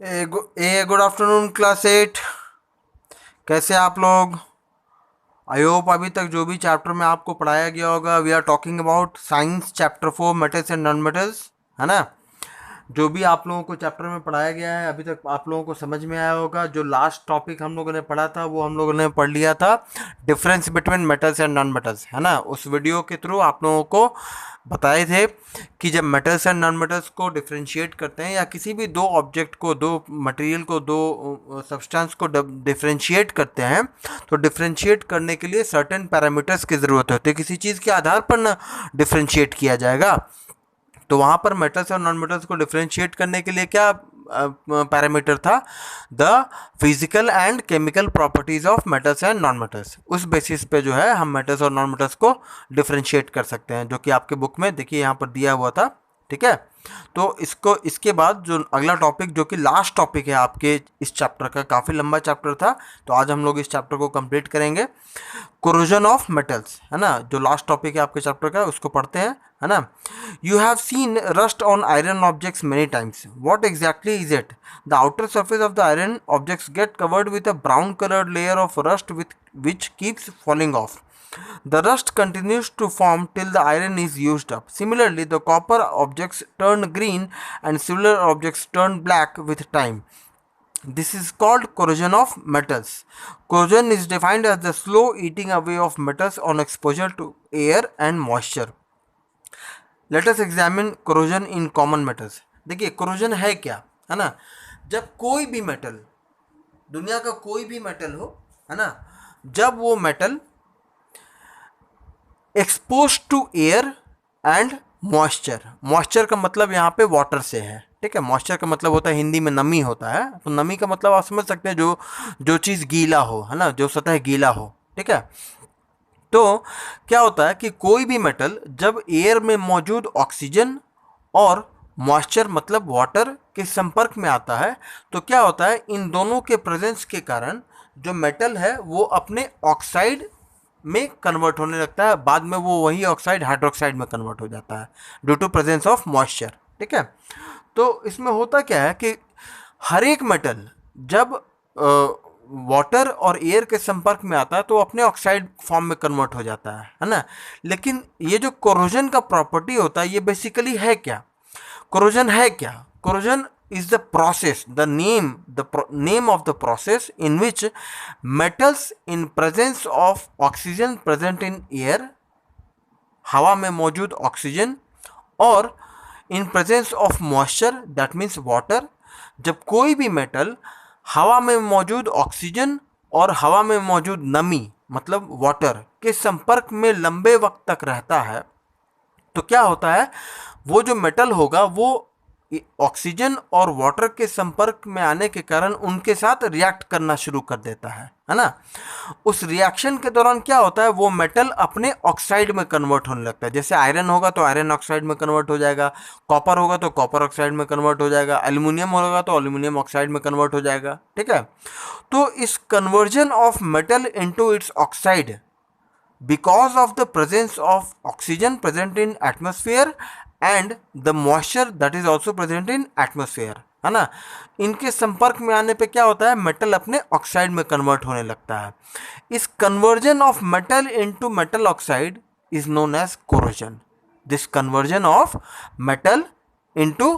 Good afternoon class 8। कैसे आप लोग? आई होप अभी तक जो भी चैप्टर में आपको पढ़ाया गया होगा, we are talking about science chapter 4 metals and non metals, है ना। जो भी आप लोगों को चैप्टर में पढ़ाया गया है अभी तक आप लोगों को समझ में आया होगा। जो लास्ट टॉपिक हम लोगों ने पढ़ा था वो हम लोगों ने पढ़ लिया था, difference between metals and non metals, है ना। उस वीडियो के थ्रू आप लोगों को बताए थे कि जब मेटल्स एंड नॉन मेटल्स को डिफरेंशिएट करते हैं या किसी भी दो ऑब्जेक्ट को, दो मटेरियल को, दो सब्सटेंस को डिफरेंशिएट करते हैं, तो डिफरेंशिएट करने के लिए सर्टेन पैरामीटर्स की ज़रूरत होती है। किसी चीज़ के आधार पर ना डिफरेंशिएट किया जाएगा। तो वहाँ पर मेटल्स और नॉन मेटल्स को डिफरेंशिएट करने के लिए क्या पैरामीटर था? The physical and chemical properties of metals and non metals. उस बेसिस पे जो है हम मेटल्स और नॉन मेटल्स को डिफरेंशिएट कर सकते हैं, जो कि आपके बुक में देखिए यहाँ पर दिया हुआ था। ठीक है, तो इसके बाद जो अगला टॉपिक, जो कि लास्ट टॉपिक है आपके इस चैप्टर का, काफ़ी लंबा चैप्टर था, तो आज हम लोग इस चैप्टर को कंप्लीट करेंगे। कोरोजन ऑफ मेटल्स, है ना, जो लास्ट टॉपिक है आपके चैप्टर का, उसको पढ़ते हैं, है ना। You have seen rust on iron objects many times. What exactly is it? The outer surface of the iron objects get covered with a brown colored layer of rust which keeps falling off. The rust continues to form till the iron is used up. Similarly, the copper objects turn green and silver objects turn black with time. This is called corrosion of metals. Corrosion is defined as the slow eating away of metals on exposure to air and moisture. Let us examine corrosion in common metals. देखिए corrosion है क्या, है ना। जब कोई भी metal, दुनिया का कोई भी मेटल हो, है ना, जब वो metal expose to air and moisture, moisture का मतलब यहाँ पे वाटर से है, ठीक है। मॉइस्चर का मतलब होता है हिंदी में नमी होता है, तो नमी का मतलब आप समझ सकते हैं, जो जो चीज़ गीला हो, है ना, जो सतह गीला हो, ठीक है। तो क्या होता है कि कोई भी मेटल जब एयर में मौजूद ऑक्सीजन और मॉइस्चर मतलब वाटर के संपर्क में आता है, तो क्या होता है, इन दोनों के प्रेजेंस के कारण जो मेटल है वो अपने ऑक्साइड में कन्वर्ट होने लगता है। बाद में वो वही ऑक्साइड हाइड्रोक्साइड में कन्वर्ट हो जाता है due to presence of moisture, ठीक है। तो इसमें होता क्या है कि हर एक मेटल जब वाटर और एयर के संपर्क में आता है तो अपने ऑक्साइड फॉर्म में कन्वर्ट हो जाता है ना। लेकिन ये जो कोरोजन का प्रॉपर्टी होता है, ये बेसिकली है क्या? कोरोजन है क्या? Corrosion is the process, the name of the process in which metals in presence of oxygen present in air, हवा में मौजूद ऑक्सीजन, और in presence of moisture that means water, जब कोई भी मेटल हवा में मौजूद ऑक्सीजन और हवा में मौजूद नमी मतलब वाटर के संपर्क में लंबे वक्त तक रहता है, तो क्या होता है, वो जो मेटल होगा वो ऑक्सीजन और वाटर के संपर्क में आने के कारण उनके साथ रिएक्ट करना शुरू कर देता है ना। उस रिएक्शन के दौरान क्या होता है, वो मेटल अपने ऑक्साइड में कन्वर्ट होने लगता है। जैसे आयरन होगा तो आयरन ऑक्साइड में कन्वर्ट हो जाएगा, कॉपर होगा तो कॉपर ऑक्साइड में कन्वर्ट हो जाएगा, एल्यूमिनियम होगा तो एल्यूमिनियम ऑक्साइड में कन्वर्ट हो जाएगा, ठीक है। तो इस conversion of metal into its oxide because of the presence of oxygen present in atmosphere and the moisture that is also present in atmosphere, है ना, इनके संपर्क में आने पे क्या होता है, मेटल अपने ऑक्साइड में कन्वर्ट होने लगता है। इस conversion of metal into metal oxide is known as corrosion. This conversion of metal into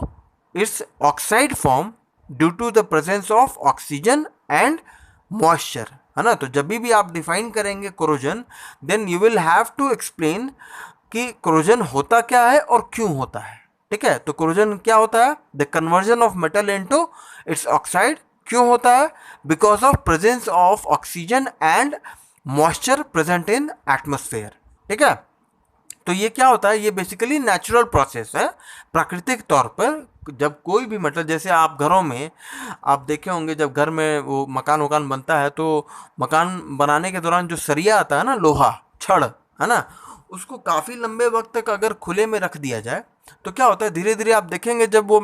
its oxide form due to the presence of oxygen and moisture, है ना। तो जब भी आप डिफाइन करेंगे corrosion, then you will have to explain कि corrosion होता क्या है और क्यों होता है, ठीक है। तो कोरोजन क्या होता है, the conversion of metal into its oxide. क्यों होता है? Because of presence of oxygen and moisture present in atmosphere, ठीक है। तो ये क्या होता है, ये बेसिकली नेचुरल प्रोसेस है, प्राकृतिक तौर पर। जब कोई भी मेटल, जैसे आप घरों में आप देखे होंगे, जब घर में वो मकान वकान बनता है तो मकान बनाने के दौरान जो सरिया आता है ना, लोहा छड़, है ना, उसको काफ़ी लंबे वक्त तक अगर खुले में रख दिया जाए तो क्या होता है, धीरे धीरे आप देखेंगे जब वो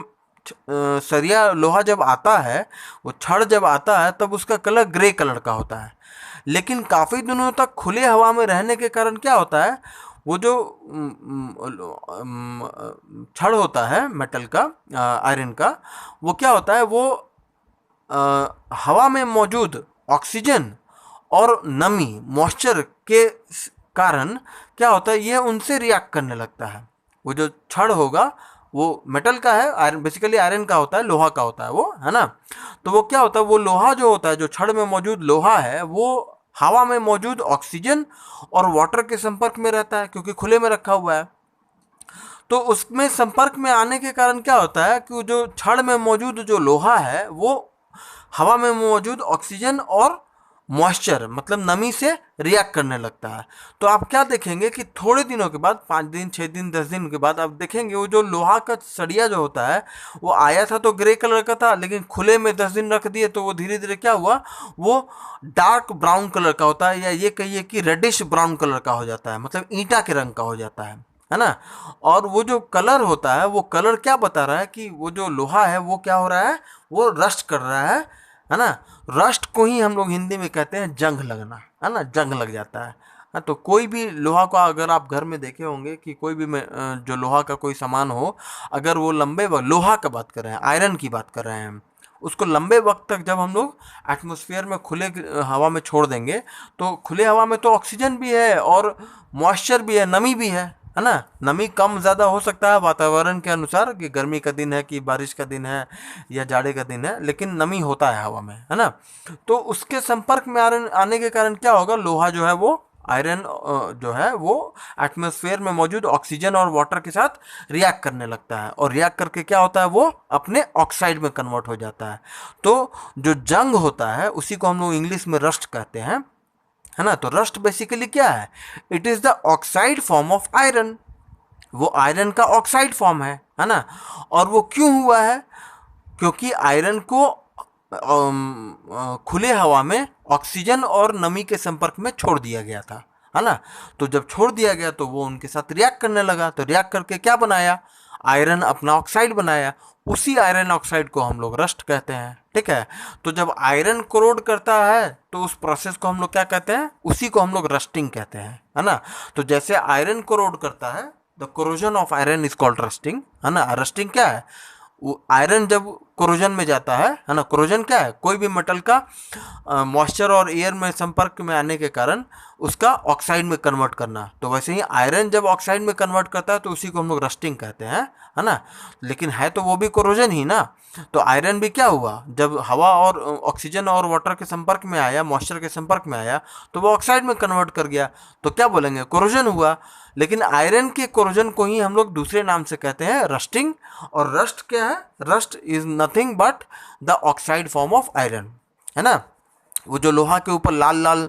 सरिया लोहा जब आता है, वो छड़ जब आता है, तब उसका कलर ग्रे कलर का होता है। लेकिन काफ़ी दिनों तक खुले हवा में रहने के कारण क्या होता है, वो जो छड़ होता है मेटल का, आयरन का, वो क्या होता है, वो हवा में मौजूद ऑक्सीजन और नमी मॉइस्चर के कारण क्या होता है, ये उनसे रिएक्ट करने लगता है। वो जो छड़ होगा वो मेटल का है, आयरन बेसिकली आयरन का होता है, लोहा का होता है वो, है ना। तो वो क्या होता है, वो लोहा जो होता है, जो छड़ में मौजूद लोहा है, वो हवा में मौजूद ऑक्सीजन और वाटर के संपर्क में रहता है, क्योंकि खुले में रखा हुआ है। तो उसमें संपर्क में आने के कारण क्या होता है कि जो छड़ में मौजूद जो लोहा है वो हवा में मौजूद ऑक्सीजन और मॉइस्चर मतलब नमी से रिएक्ट करने लगता है। तो आप क्या देखेंगे कि थोड़े दिनों के बाद, 5 दिन 6 दिन 10 दिन के बाद आप देखेंगे वो जो लोहा का सरिया जो होता है वो आया था तो ग्रे कलर का था, लेकिन खुले में 10 दिन रख दिए तो वो धीरे धीरे क्या हुआ, वो डार्क ब्राउन कलर का होता है, या ये कहिए कि रेडिश ब्राउन कलर का हो जाता है, मतलब ईंटा के रंग का हो जाता है ना। और वो जो कलर होता है वो कलर क्या बता रहा है कि वो जो लोहा है वो क्या हो रहा है, वो रस्ट कर रहा है ना। रस्ट को ही हम लोग हिंदी में कहते हैं जंग लगना, है ना, जंग लग जाता है। हाँ, तो कोई भी लोहा को अगर आप घर में देखे होंगे कि कोई भी जो लोहा का कोई सामान हो, अगर वो लंबे वक्त, लोहा का बात कर रहे हैं, आयरन की बात कर रहे हैं हम, उसको लंबे वक्त तक जब हम लोग एटमॉस्फेयर में खुले हवा में छोड़ देंगे, तो खुले हवा में तो ऑक्सीजन भी है और मॉइस्चर भी है, नमी भी है ना। नमी कम ज़्यादा हो सकता है वातावरण के अनुसार, कि गर्मी का दिन है कि बारिश का दिन है या जाड़े का दिन है, लेकिन नमी होता है हवा में, है ना। तो उसके संपर्क में आने के कारण क्या होगा, लोहा जो है वो आयरन जो है वो एटमॉस्फेयर में मौजूद ऑक्सीजन और वाटर के साथ रिएक्ट करने लगता है, और रिएक्ट करके क्या होता है, वो अपने ऑक्साइड में कन्वर्ट हो जाता है। तो जो जंग होता है उसी को हम लोग इंग्लिश में रस्ट कहते हैं, है ना। तो रस्ट बेसिकली क्या है, it is the oxide form of iron, वो आयरन का ऑक्साइड फॉर्म है ना। और वो क्यों हुआ है, क्योंकि आयरन को खुले हवा में ऑक्सीजन और नमी के संपर्क में छोड़ दिया गया था, है ना। तो जब छोड़ दिया गया तो वो उनके साथ रिएक्ट करने लगा, तो रिएक्ट करके क्या बनाया, आयरन अपना ऑक्साइड बनाया। उसी आयरन ऑक्साइड को हम लोग रस्ट कहते हैं, ठीक है। तो जब आयरन कोरोड करता है तो उस प्रोसेस को हम लोग क्या कहते हैं, उसी को हम लोग रस्टिंग कहते हैं, है ना। तो जैसे आयरन कोरोड करता है, the corrosion of iron is called rusting, है ना। रस्टिंग क्या है, वो आयरन जब कोरोजन में जाता है ना। कोरोजन क्या है, कोई भी मेटल का मॉइस्चर और एयर में संपर्क में आने के कारण उसका ऑक्साइड में कन्वर्ट करना। तो वैसे ही आयरन जब ऑक्साइड में कन्वर्ट करता है तो उसी को हम लोग रस्टिंग कहते हैं, है ना। लेकिन है तो वो भी कोरोजन ही ना। तो आयरन भी क्या हुआ, जब हवा और ऑक्सीजन और वाटर के संपर्क में आया, मॉइस्चर के संपर्क में आया, तो वो ऑक्साइड में कन्वर्ट कर गया, तो क्या बोलेंगे, कोरोजन हुआ। लेकिन आयरन के कोरोजन को ही हम लोग दूसरे नाम से कहते हैं रस्टिंग। और रस्ट क्या है, rust is nothing but the oxide form of iron, है ना। वो जो लोहा के ऊपर लाल लाल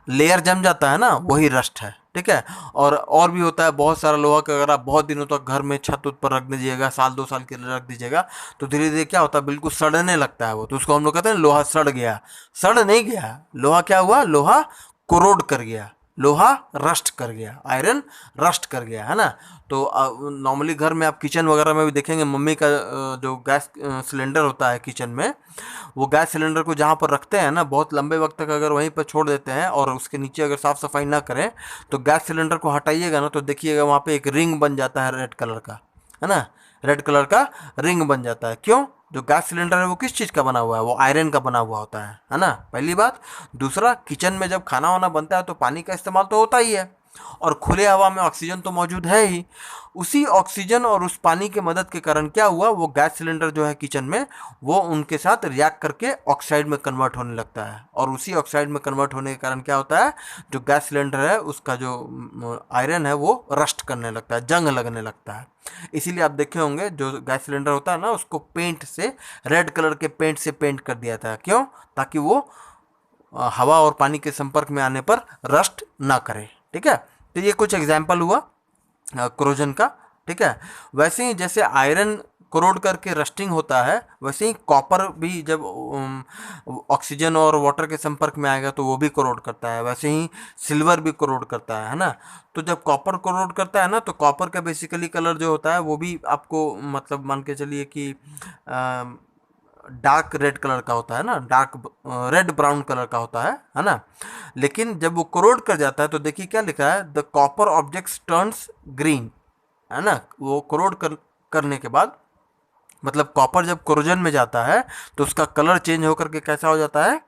लेयर जम जाता है ना, वही रस्ट है, ठीक है। और भी होता है बहुत सारा लोहा का, अगर आप बहुत दिनों तक घर में छत उत पर रख दीजिएगा, साल 2 साल के लिए रख दीजिएगा, तो धीरे धीरे क्या होता है, बिल्कुल सड़ने लगता है वो, तो उसको हम लोग कहते हैं लोहा सड़ गया। सड़ नहीं गया, लोहा क्या हुआ, लोहा कोरोड कर गया, लोहा रस्ट कर गया, आयरन रस्ट कर गया, है ना। तो नॉर्मली घर में आप किचन वगैरह में भी देखेंगे, मम्मी का जो गैस सिलेंडर होता है किचन में, वो गैस सिलेंडर को जहाँ पर रखते हैं ना, बहुत लंबे वक्त तक अगर वहीं पर छोड़ देते हैं और उसके नीचे अगर साफ़ सफाई ना करें, तो गैस सिलेंडर को हटाइएगा ना, तो देखिएगा वहाँ पे एक रिंग बन जाता है रेड कलर का, है ना। रेड कलर का रिंग बन जाता है, क्यों, जो गैस सिलेंडर है वो किस चीज़ का बना हुआ है, वो आयरन का बना हुआ होता है ना, पहली बात। दूसरा, किचन में जब खाना वाना बनता है तो पानी का इस्तेमाल तो होता ही है, और खुले हवा में ऑक्सीजन तो मौजूद है ही। उसी ऑक्सीजन और उस पानी के मदद के कारण क्या हुआ, वो गैस सिलेंडर जो है किचन में, वो उनके साथ रिएक्ट करके ऑक्साइड में कन्वर्ट होने लगता है, और उसी ऑक्साइड में कन्वर्ट होने के कारण क्या होता है, जो गैस सिलेंडर है उसका जो आयरन है वो रस्ट करने लगता है, जंग लगने लगता है। इसीलिए आप देखे होंगे जो गैस सिलेंडर होता है ना, उसको पेंट से, रेड कलर के पेंट से पेंट कर दिया था, क्यों, ताकि वो हवा और पानी के संपर्क में आने पर रस्ट ना करे, ठीक है। तो ये कुछ एग्जाम्पल हुआ कोरोजन का, ठीक है। वैसे ही जैसे आयरन कोरोड करके रस्टिंग होता है, वैसे ही कॉपर भी जब ऑक्सीजन और वाटर के संपर्क में आएगा तो वो भी कोरोड करता है, वैसे ही सिल्वर भी कोरोड करता है ना। तो जब कॉपर कोरोड करता है ना, तो कॉपर का बेसिकली कलर जो होता है वो भी आपको, मतलब मान के चलिए कि डार्क रेड कलर का होता है ना, डार्क रेड ब्राउन कलर का होता है ना। लेकिन जब वो कोरोड कर जाता है तो देखिए क्या लिखा है, the copper objects turns green, है ना। वो कोरोड करने के बाद मतलब कॉपर जब कोरोजन में जाता है तो उसका कलर चेंज होकर के कैसा हो जाता है,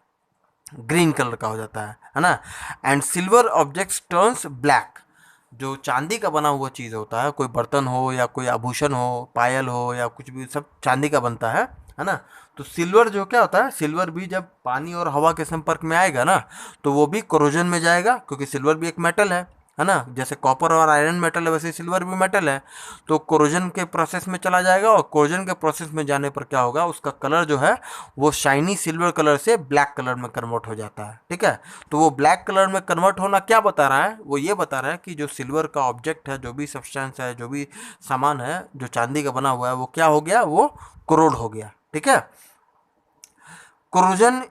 ग्रीन कलर का हो जाता है ना। And silver objects turns black. जो चांदी का बना हुआ चीज़ होता है, कोई बर्तन हो या कोई आभूषण हो, पायल हो या कुछ भी, सब चांदी का बनता है ना। तो सिल्वर जो क्या होता है, सिल्वर भी जब पानी और हवा के संपर्क में आएगा ना तो वो भी कोरोजन में जाएगा, क्योंकि सिल्वर भी एक मेटल है ना। जैसे कॉपर और आयरन मेटल है, वैसे सिल्वर भी मेटल है। तो कोरोजन के प्रोसेस में चला जाएगा, और कोरोजन के प्रोसेस में जाने पर क्या होगा, उसका कलर जो है वो शाइनी सिल्वर कलर से ब्लैक कलर में कन्वर्ट हो जाता है, ठीक है। तो वो ब्लैक कलर में कन्वर्ट होना क्या बता रहा है, वो ये बता रहा है कि जो सिल्वर का ऑब्जेक्ट है, जो भी सब्सटेंस है, जो भी सामान है जो चांदी का बना हुआ है, वो क्या हो गया, वो कोरोड हो गया, ठीक है। कोरोजन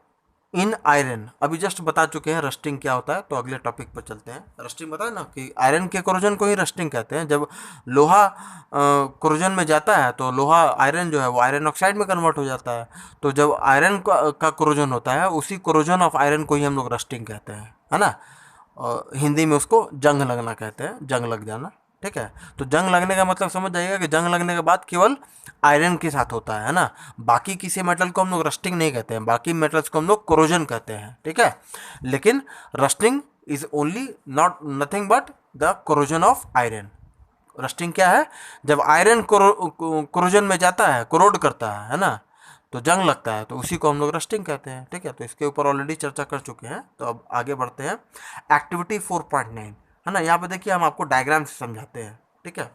इन आयरन, अभी जस्ट बता चुके हैं रस्टिंग क्या होता है, तो अगले टॉपिक पर चलते हैं। रस्टिंग बताया ना कि आयरन के कोरोजन को ही रस्टिंग कहते हैं। जब लोहा कोरोजन में जाता है तो लोहा, आयरन जो है वो आयरन ऑक्साइड में कन्वर्ट हो जाता है। तो जब आयरन का कोरोजन होता है, उसी कोरोजन ऑफ आयरन को ही हम लोग रस्टिंग कहते हैं, है ना। और हिंदी में उसको जंग लगना कहते हैं, जंग लग जाना, ठीक है। तो जंग लगने का मतलब समझ जाइएगा कि जंग लगने के बाद केवल आयरन के साथ होता है ना। बाकी किसी मेटल को हम लोग रस्टिंग नहीं कहते हैं, बाकी मेटल्स को हम लोग कोरोजन कहते हैं, ठीक है। लेकिन rusting is only not nothing but the corrosion of iron. Rusting क्या है, जब आयरन कोरोजन में जाता है, कोरोड करता है ना, तो जंग लगता है, तो उसी को हम लोग रस्टिंग कहते हैं, ठीक है। तो इसके ऊपर ऑलरेडी चर्चा कर चुके हैं, तो अब आगे बढ़ते हैं। एक्टिविटी 4.9, है ना। यहाँ पे देखिए हम आपको डायग्राम से समझाते हैं, ठीक है।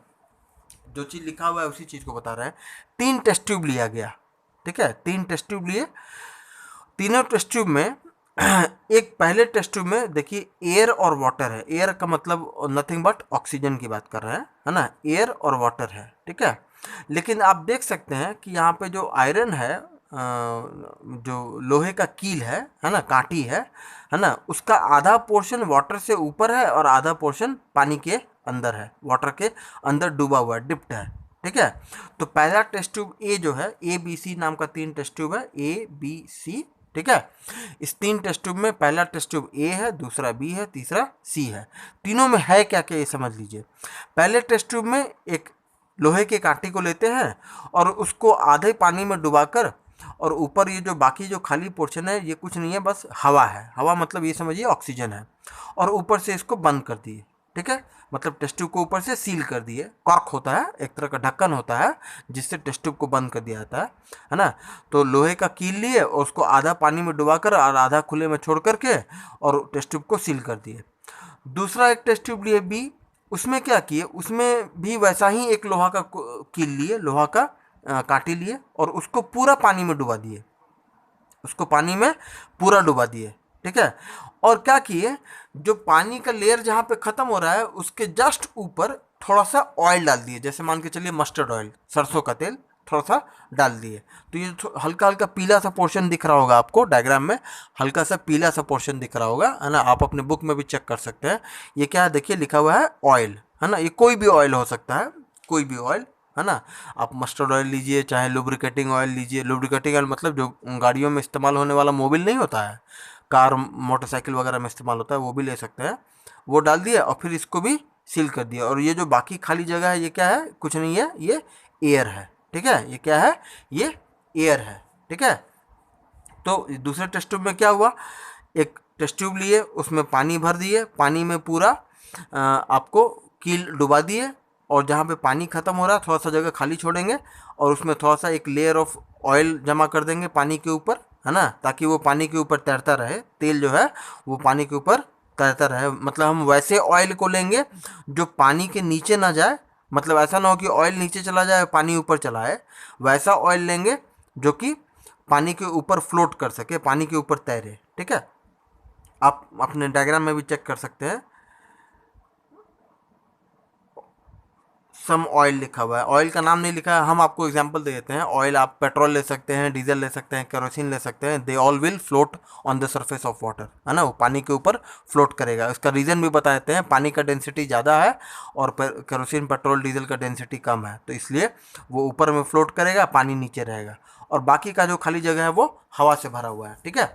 जो चीज़ लिखा हुआ है उसी चीज़ को बता रहे हैं। 3 टेस्ट ट्यूब लिया गया, ठीक है। 3 टेस्ट ट्यूब लिए, तीनों टेस्ट ट्यूब में एक पहले टेस्ट ट्यूब में देखिए एयर और वाटर है। एयर का मतलब नथिंग बट ऑक्सीजन की बात कर रहे हैं, है ना। एयर और वाटर है, ठीक है। लेकिन आप देख सकते हैं कि यहाँ पे जो आयरन है, जो लोहे का कील है ना, कांटी है ना, उसका आधा पोर्शन वाटर से ऊपर है और आधा पोर्शन पानी के अंदर है, वाटर के अंदर डूबा हुआ है, डिप्ट है, ठीक है। तो पहला टेस्ट ट्यूब ए जो है, ए बी सी नाम का 3 टेस्ट ट्यूब है, ए बी सी, ठीक है। इस 3 टेस्ट ट्यूब में पहला टेस्ट ट्यूब ए है, दूसरा बी है, तीसरा सी है। तीनों में है क्या क्या ये समझ लीजिए। पहले टेस्ट ट्यूब में एक लोहे के कांटे को लेते हैं और उसको आधे पानी में डुबाकर, और ऊपर ये जो बाकी जो खाली पोर्शन है, ये कुछ नहीं है, बस हवा है। हवा मतलब ये समझिए ऑक्सीजन है, और ऊपर से इसको बंद कर दिए, ठीक है। मतलब टेस्ट ट्यूब को ऊपर से सील कर दिए। कॉर्क होता है, एक तरह का ढक्कन होता है जिससे टेस्ट ट्यूब को बंद कर दिया जाता है ना। तो लोहे का कील लिए और उसको आधा पानी में डुबाकर और आधा खुले में छोड़ करके और टेस्ट ट्यूब को सील कर दिए। दूसरा एक टेस्ट ट्यूब लिए बी, उसमें क्या किए, उसमें भी वैसा ही एक लोहा का कील लिए, लोहा का कांटे लिए और उसको पूरा पानी में डुबा दिए, उसको पानी में पूरा डुबा दिए, ठीक है। और क्या किए, जो पानी का लेयर जहाँ पे ख़त्म हो रहा है उसके जस्ट ऊपर थोड़ा सा ऑयल डाल दिए, जैसे मान के चलिए मस्टर्ड ऑयल, सरसों का तेल थोड़ा सा डाल दिए। तो ये हल्का हल्का पीला सा पोर्शन दिख रहा होगा आपको डायग्राम में, हल्का सा पीला सा पोर्शन दिख रहा होगा, है ना। आप अपने बुक में भी चेक कर सकते हैं। ये क्या है, देखिए लिखा हुआ है ऑयल, है ना। ये कोई भी ऑयल हो सकता है, कोई भी ऑयल, है ना। आप मस्टर्ड ऑयल लीजिए, चाहे लुब्रिकेटिंग ऑयल लीजिए। लुब्रिकेटिंग ऑयल मतलब जो गाड़ियों में इस्तेमाल होने वाला मोबिल नहीं होता है, कार मोटरसाइकिल वगैरह में इस्तेमाल होता है, वो भी ले सकते हैं। वो डाल दिया और फिर इसको भी सील कर दिया। और ये जो बाकी खाली जगह है, ये क्या है, कुछ नहीं है, ये एयर है, ठीक है। ये क्या है, ये एयर है, ठीक है। तो दूसरे टेस्ट ट्यूब में क्या हुआ, एक टेस्ट ट्यूब लिए, उसमें पानी भर दिए, पानी में पूरा आपको कील डुबा दिए, और जहाँ पे पानी ख़त्म हो रहा है थोड़ा सा जगह खाली छोड़ेंगे और उसमें थोड़ा सा एक लेयर ऑफ ऑयल जमा कर देंगे पानी के ऊपर, है ना, ताकि वो पानी के ऊपर तैरता रहे। तेल जो है वो पानी के ऊपर तैरता रहे। मतलब हम वैसे ऑयल को लेंगे जो पानी के नीचे ना जाए, मतलब ऐसा ना हो कि ऑयल नीचे चला जाए पानी ऊपर चला आए। वैसा ऑयल लेंगे जो कि पानी के ऊपर फ्लोट कर सके, पानी के ऊपर तैरे, ठीक है। आप अपने डायग्राम में भी चेक कर सकते हैं, सम ऑयल लिखा हुआ है, ऑयल का नाम नहीं लिखा है। हम आपको एग्जांपल दे देते हैं। ऑयल आप पेट्रोल ले सकते हैं, डीजल ले सकते हैं, केरोसिन ले सकते हैं। They all will float on the surface of water, है ना। वो पानी के ऊपर फ्लोट करेगा। इसका रीज़न भी बता देते हैं, पानी का डेंसिटी ज़्यादा है और केरोसिन पेट्रोल डीजल का डेंसिटी कम है, तो इसलिए वो ऊपर में फ्लोट करेगा, पानी नीचे रहेगा, और बाकी का जो खाली जगह है वो हवा से भरा हुआ है, ठीक है।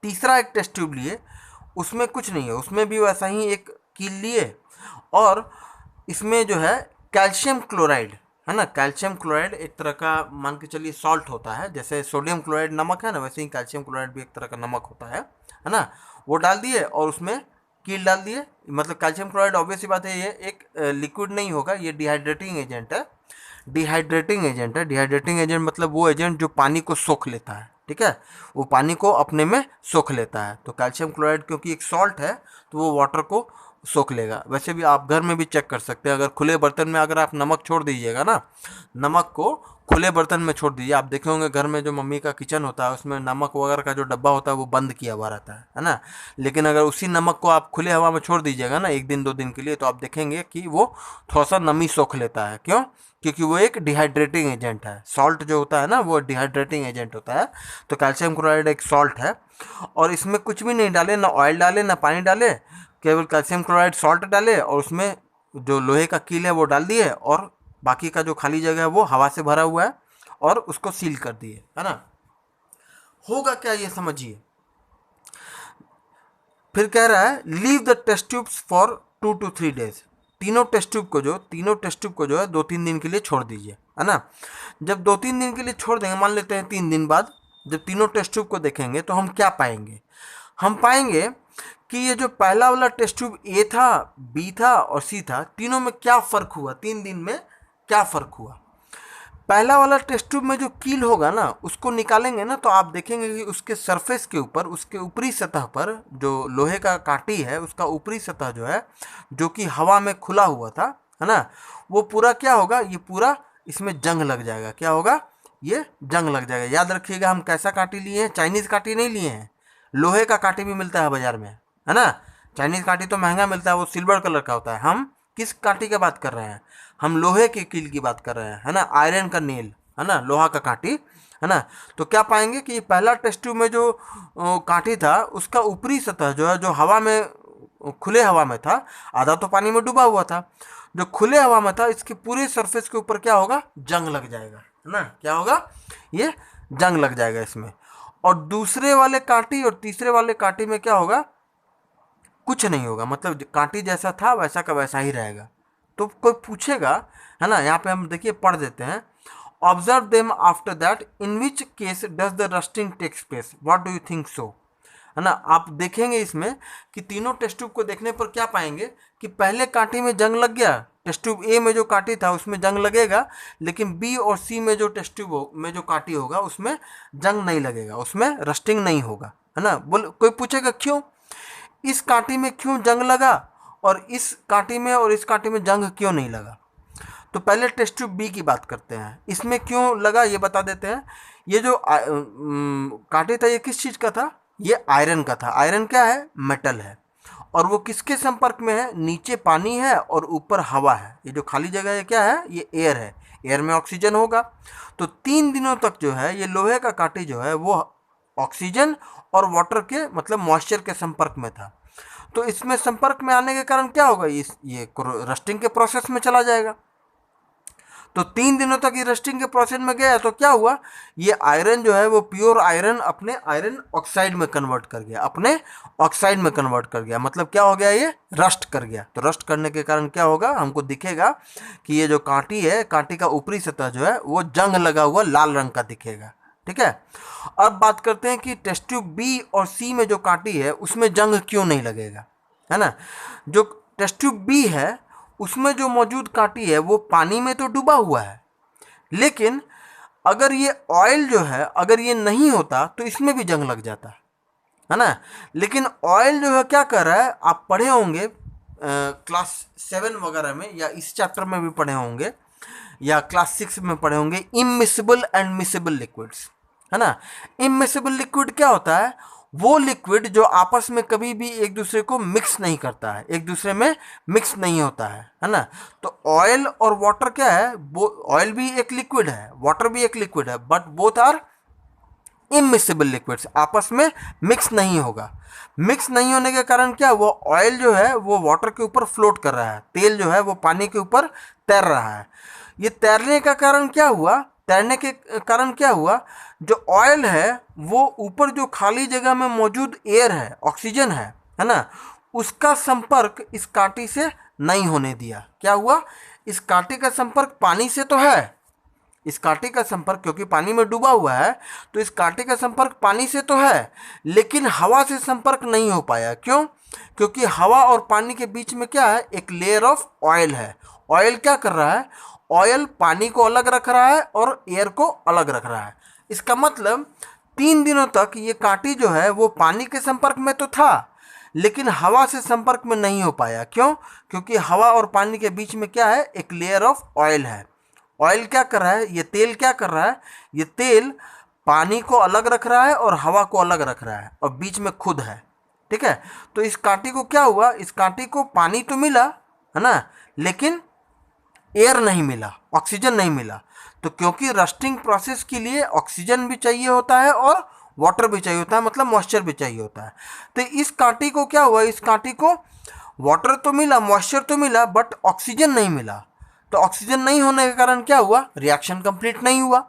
तीसरा एक टेस्ट ट्यूब लिए, उसमें कुछ नहीं है, उसमें भी वैसा ही एक कील लिए और इसमें जो है कैल्शियम क्लोराइड, है ना। कैल्शियम क्लोराइड एक तरह का मान के चलिए सॉल्ट होता है, जैसे सोडियम क्लोराइड नमक है ना, वैसे ही कैल्शियम क्लोराइड भी एक तरह का नमक होता है ना। वो डाल दिए और उसमें कील डाल दिए, मतलब कैल्शियम क्लोराइड ऑब्वियस सी बात है ये एक लिक्विड नहीं होगा, ये डिहाइड्रेटिंग एजेंट है। डिहाइड्रेटिंग एजेंट मतलब वो एजेंट जो पानी को सोख लेता है, ठीक है, वो पानी को अपने में सोख लेता है। तो कैल्शियम क्लोराइड क्योंकि एक सॉल्ट है तो वो वाटर को सोख लेगा। वैसे भी आप घर में भी चेक कर सकते हैं, अगर खुले बर्तन में अगर आप नमक छोड़ दीजिएगा ना, नमक को खुले बर्तन में छोड़ दीजिए, आप देखे होंगे घर में जो मम्मी का किचन होता है उसमें नमक वगैरह का जो डब्बा होता है वो बंद किया हुआ रहता है ना। लेकिन अगर उसी नमक को आप खुले हवा में छोड़ दीजिएगा ना 1 दिन 2 दिन के लिए, तो आप देखेंगे कि वो थोड़ा सा नमी सोख लेता है। क्यों? क्योंकि वो एक डिहाइड्रेटिंग एजेंट है। सॉल्ट जो होता है ना वो डिहाइड्रेटिंग एजेंट होता है। तो कैल्शियम क्लोराइड एक सॉल्ट है और इसमें कुछ भी नहीं डाले, ना ऑयल डाले ना पानी डाले, केवल कैल्शियम क्लोराइड सॉल्ट डाले और उसमें जो लोहे का कील है वो डाल दिए और बाकी का जो खाली जगह है वो हवा से भरा हुआ है और उसको सील कर दिए, है ना। होगा क्या ये समझिए। फिर कह रहा है leave the test tubes for 2 to 3 days। तीनों टेस्ट ट्यूब को जो है 2-3 दिन के लिए छोड़ दीजिए, है ना। जब 2-3 दिन के लिए छोड़ देंगे, मान लेते हैं 3 दिन बाद जब तीनों टेस्ट ट्यूब को देखेंगे तो हम क्या पाएंगे? हम पाएंगे कि ये जो पहला वाला टेस्ट ट्यूब ए था, बी था और सी था, तीनों में क्या फ़र्क हुआ, 3 दिन में क्या फ़र्क हुआ। पहला वाला टेस्ट ट्यूब में जो कील होगा ना उसको निकालेंगे ना तो आप देखेंगे कि उसके सरफेस के ऊपर, उसके ऊपरी सतह पर जो लोहे का काटी है उसका ऊपरी सतह जो है, जो कि हवा में खुला हुआ था, है ना, वो पूरा क्या होगा, ये पूरा इसमें जंग लग जाएगा। क्या होगा? ये जंग लग जाएगा। याद रखिएगा हम कैसा काटी लिए हैं, चाइनीज़ काटी नहीं लिए हैं। लोहे का काटी भी मिलता है बाजार में, है ना। चाइनीज़ काटी तो महंगा मिलता है, वो सिल्वर कलर का होता है। हम किस काटी की बात कर रहे हैं? हम लोहे के कील की बात कर रहे हैं, है ना। आयरन का नेल, है ना, लोहा का काटी, है ना। तो क्या पाएंगे कि पहला टेस्ट ट्यूब में जो काटी था उसका ऊपरी सतह जो है, जो हवा में, खुले हवा में था, आधा तो पानी में डूबा हुआ था, जो खुले हवा में था इसके पूरे सरफेस के ऊपर क्या होगा? जंग लग जाएगा, है ना। क्या होगा? ये जंग लग जाएगा इसमें। और दूसरे वाले काटी और तीसरे वाले काटी में क्या होगा? कुछ नहीं होगा, मतलब कांटी जैसा था वैसा का वैसा ही रहेगा। तो कोई पूछेगा, है ना, यहाँ पे हम देखिए पढ़ देते हैं। Observe them after that in which case does the rusting takes place, what do you think so, है ना। आप देखेंगे इसमें कि तीनों टेस्ट ट्यूब को देखने पर क्या पाएंगे कि पहले कांटी में जंग लग गया, टेस्ट ट्यूब ए में जो कांटी था उसमें जंग लगेगा, लेकिन बी और सी में जो टेस्ट ट्यूब में जो कांटी होगा उसमें जंग नहीं लगेगा, उसमें रस्टिंग नहीं होगा, है ना। बोल कोई पूछेगा क्यों, इस कांटी में क्यों जंग लगा और इस कांटी में और इस कांटी में जंग क्यों नहीं लगा। तो पहले टेस्ट ट्यूब बी की बात करते हैं, इसमें क्यों लगा ये बता देते हैं। ये जो कांटी था ये किस चीज़ का था? ये आयरन का था। आयरन क्या है? मेटल है। और वो किसके संपर्क में है? नीचे पानी है और ऊपर हवा है। ये जो खाली जगह है क्या है? ये एयर है। एयर में ऑक्सीजन होगा। तो 3 दिनों तक जो है ये लोहे का कांटी जो है वो ऑक्सीजन और वाटर के, मतलब मॉइस्चर के संपर्क में था। तो इसमें संपर्क में आने के कारण क्या होगा? ये रस्टिंग के प्रोसेस में चला जाएगा। तो 3 दिनों तक ये रस्टिंग के प्रोसेस में गया तो क्या हुआ? ये आयरन जो है वो प्योर आयरन अपने आयरन ऑक्साइड में कन्वर्ट कर गया, अपने ऑक्साइड में कन्वर्ट कर गया। मतलब क्या हो गया? ये रस्ट कर गया। तो रस्ट करने के कारण क्या होगा? हमको दिखेगा कि ये जो कांटी है, कांटी का ऊपरी सतह जो है वो जंग लगा हुआ लाल रंग का दिखेगा, ठीक है। अब बात करते हैं कि टेस्ट ट्यूब बी और सी में जो कांटी है उसमें जंग क्यों नहीं लगेगा, है ना। जो टेस्ट ट्यूब बी है उसमें जो मौजूद कांटी है वो पानी में तो डूबा हुआ है, लेकिन अगर ये ऑयल जो है अगर ये नहीं होता तो इसमें भी जंग लग जाता है ना। लेकिन ऑयल जो है क्या कर रहा है, आप पढ़े होंगे क्लास 7 वगैरह में, या इस चैप्टर में भी पढ़े होंगे, या क्लास 6 में पढ़े होंगे, इमिसिबल एंड मिसिबल लिक्विड्स, है ना। इमिसिबल लिक्विड क्या होता है? वो लिक्विड जो आपस में कभी भी एक दूसरे को मिक्स नहीं करता है, एक दूसरे में मिक्स नहीं होता है ना। तो ऑयल और वाटर क्या है? ऑयल भी एक लिक्विड है, वाटर भी एक लिक्विड है, but both are immiscible liquids, आपस में मिक्स नहीं होगा। मिक्स नहीं होने के कारण क्या, वो ऑयल जो है वो वाटर के ऊपर फ्लोट कर रहा है, तेल जो है वो पानी के ऊपर तैर रहा है। ये तैरने का कारण क्या हुआ? तैरने के कारण क्या हुआ? जो ऑयल है वो ऊपर जो खाली जगह में मौजूद एयर है, ऑक्सीजन है ना, उसका संपर्क इस कांटी से नहीं होने दिया। क्या हुआ? इस कांटे का संपर्क पानी से तो है, इस कांटे का संपर्क क्योंकि पानी में डूबा हुआ है तो इस कांटे का संपर्क पानी से तो है, लेकिन हवा से संपर्क नहीं हो पाया। क्यों? क्योंकि हवा और पानी के बीच में क्या है, एक लेयर ऑफ ऑयल है। ऑयल क्या कर रहा है, ऑयल पानी को अलग रख रहा है और एयर को अलग रख रहा है। इसका मतलब 3 दिनों तक ये कांटी जो है वो पानी के संपर्क में तो था, लेकिन हवा से संपर्क में नहीं हो पाया। क्यों? क्योंकि हवा और पानी के बीच में क्या है, एक लेयर ऑफ ऑयल है। ऑयल क्या कर रहा है, ये तेल क्या कर रहा है, ये तेल पानी को अलग रख रहा है और हवा को अलग रख रहा है और बीच में खुद है। ठीक है, तो इस कांटे को क्या हुआ, इस कांटे को पानी तो मिला है ना, लेकिन एयर नहीं मिला, ऑक्सीजन नहीं मिला। तो क्योंकि रस्टिंग प्रोसेस के लिए ऑक्सीजन भी चाहिए होता है और वाटर भी चाहिए होता है, मतलब मॉइस्चर भी चाहिए होता है। तो इस कांटे को क्या हुआ, इस कांटे को वाटर तो मिला, मॉइस्चर तो मिला, बट ऑक्सीजन नहीं मिला। तो ऑक्सीजन नहीं होने के कारण क्या हुआ, रिएक्शन कंप्लीट नहीं हुआ।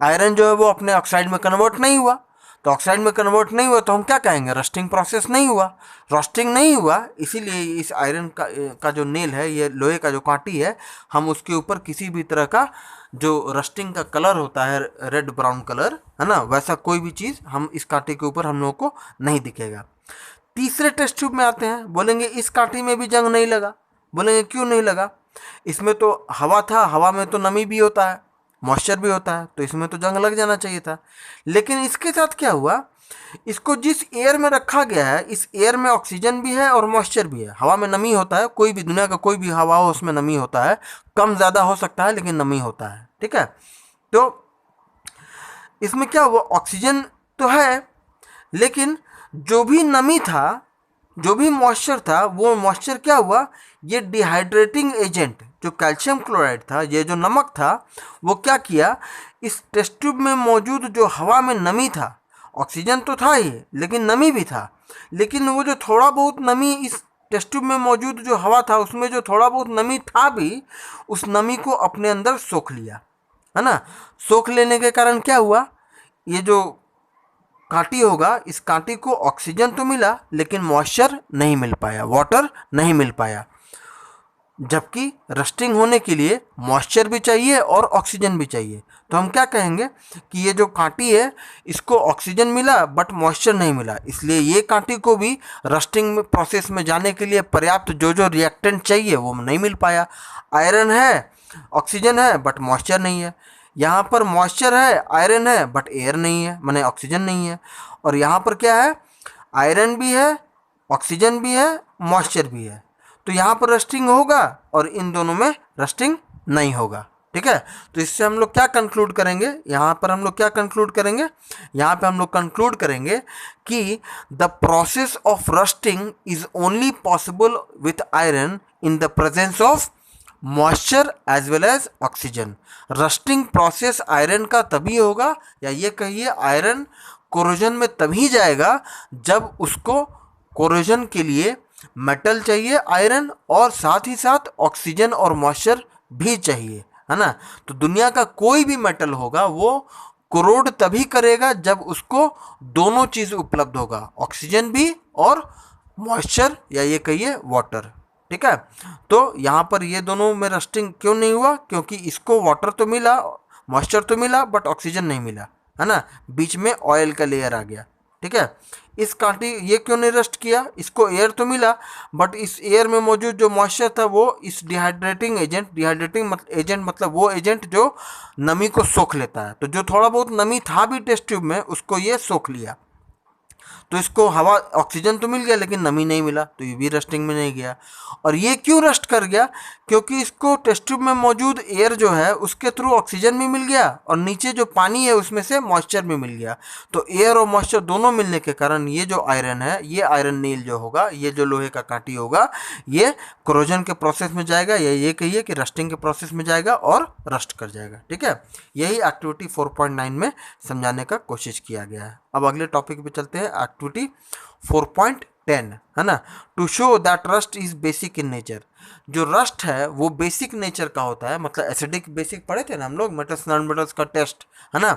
आयरन जो है वो अपने ऑक्साइड में कन्वर्ट नहीं हुआ। तो ऑक्साइड में कन्वर्ट नहीं हुआ तो हम क्या कहेंगे, रस्टिंग प्रोसेस नहीं हुआ। रस्टिंग नहीं हुआ, इसीलिए इस आयरन का जो नेल है, ये लोहे का जो कांटी है, हम उसके ऊपर किसी भी तरह का जो रस्टिंग का कलर होता है, रेड ब्राउन कलर है ना, वैसा कोई भी चीज़ हम इस कांटे के ऊपर हम लोगों को नहीं दिखेगा। तीसरे टेस्ट ट्यूब में आते हैं। बोलेंगे इस कांटे में भी जंग नहीं लगा। बोलेंगे क्यों नहीं लगा, इसमें तो हवा था, हवा में तो नमी भी होता है, मॉइस्चर भी होता है, तो इसमें तो जंग लग जाना चाहिए था। लेकिन इसके साथ क्या हुआ, इसको जिस एयर में रखा गया है, इस एयर में ऑक्सीजन भी है और मॉइस्चर भी है। हवा में नमी होता है, कोई भी दुनिया का कोई भी हवा हो उसमें नमी होता है, कम ज़्यादा हो सकता है लेकिन नमी होता है। ठीक है, तो इसमें क्या हुआ, ऑक्सीजन तो है, लेकिन जो भी नमी था, जो भी मॉइस्चर था, वो मॉइस्चर क्या हुआ, ये डिहाइड्रेटिंग एजेंट जो कैल्शियम क्लोराइड था, ये जो नमक था, वो क्या किया, इस टेस्ट ट्यूब में मौजूद जो हवा में नमी था, ऑक्सीजन तो था ही लेकिन नमी भी था, लेकिन वो जो थोड़ा बहुत नमी इस टेस्ट ट्यूब में मौजूद जो हवा था उसमें जो थोड़ा बहुत नमी था भी, उस नमी को अपने अंदर सोख लिया, है ना। सोख लेने के कारण क्या हुआ, ये जो कांटी होगा, इस कांटी को ऑक्सीजन तो मिला लेकिन मॉइस्चर नहीं मिल पाया, वाटर नहीं मिल पाया। जबकि रस्टिंग होने के लिए मॉइस्चर भी चाहिए और ऑक्सीजन भी चाहिए। तो हम क्या कहेंगे कि ये जो कांटी है इसको ऑक्सीजन मिला बट मॉइस्चर नहीं मिला, इसलिए ये कांटी को भी रस्टिंग प्रोसेस में जाने के लिए पर्याप्त जो जो रिएक्टेंट चाहिए वो नहीं मिल पाया। आयरन है, ऑक्सीजन है बट मॉइस्चर नहीं है। यहाँ पर मॉइस्चर है, आयरन है बट एयर नहीं है, माने ऑक्सीजन नहीं है। और यहाँ पर क्या है, आयरन भी है, ऑक्सीजन भी है, मॉइस्चर भी है। तो यहाँ पर रस्टिंग होगा और इन दोनों में रस्टिंग नहीं होगा। ठीक है, तो इससे हम लोग क्या कंक्लूड करेंगे, यहाँ पर हम लोग क्या कंक्लूड करेंगे, यहाँ पे हम लोग कंक्लूड करेंगे कि the process of rusting is only possible with iron in the presence of moisture as well as oxygen. Rusting process iron का तभी होगा, या ये कहिए आयरन कोरोजन में तभी जाएगा जब उसको कोरोजन के लिए मेटल चाहिए, आयरन, और साथ ही साथ ऑक्सीजन और मॉइस्चर भी चाहिए, है ना। तो दुनिया का कोई भी मेटल होगा वो कोरोड तभी करेगा जब उसको दोनों चीज़ उपलब्ध होगा, ऑक्सीजन भी और मॉइस्चर, या ये कहिए वाटर। ठीक है, तो यहाँ पर ये दोनों में रस्टिंग क्यों नहीं हुआ, क्योंकि इसको वाटर तो मिला, मॉइस्चर तो मिला बट ऑक्सीजन नहीं मिला, है ना, बीच में ऑयल का लेयर आ गया। ठीक है, इस कांटी ये क्यों नहीं रस्ट किया, इसको एयर तो मिला बट इस एयर में मौजूद जो मॉइस्चर था वो इस डिहाइड्रेटिंग एजेंट मतलब वो एजेंट जो नमी को सोख लेता है, तो जो थोड़ा बहुत नमी था भी टेस्ट ट्यूब में उसको ये सोख लिया। तो इसको हवा, ऑक्सीजन तो मिल गया लेकिन नमी नहीं मिला, तो ये भी रस्टिंग में नहीं गया। और ये क्यों रस्ट कर गया, क्योंकि इसको टेस्ट ट्यूब में मौजूद एयर जो है उसके थ्रू ऑक्सीजन भी मिल गया और नीचे जो पानी है उसमें से मॉइस्चर भी मिल गया। तो एयर और मॉइस्चर दोनों मिलने के कारण ये जो आयरन है, ये आयरन नील जो होगा, ये जो लोहे का कांटी होगा, ये कोरोजन के प्रोसेस में जाएगा, या ये कहिए कि रस्टिंग के प्रोसेस में जाएगा और रस्ट कर जाएगा। ठीक है, यही एक्टिविटी 4.9 में समझाने का कोशिश किया गया है। अब अगले टॉपिक पे चलते हैं, एक्टिविटी 4.10 10, है ना। To show that rust is basic in nature, जो रस्ट है वो बेसिक नेचर का होता है, मतलब एसिडिक बेसिक पढ़े थे ना हम लोग मेटल्स नॉन मेटल्स का टेस्ट, है ना।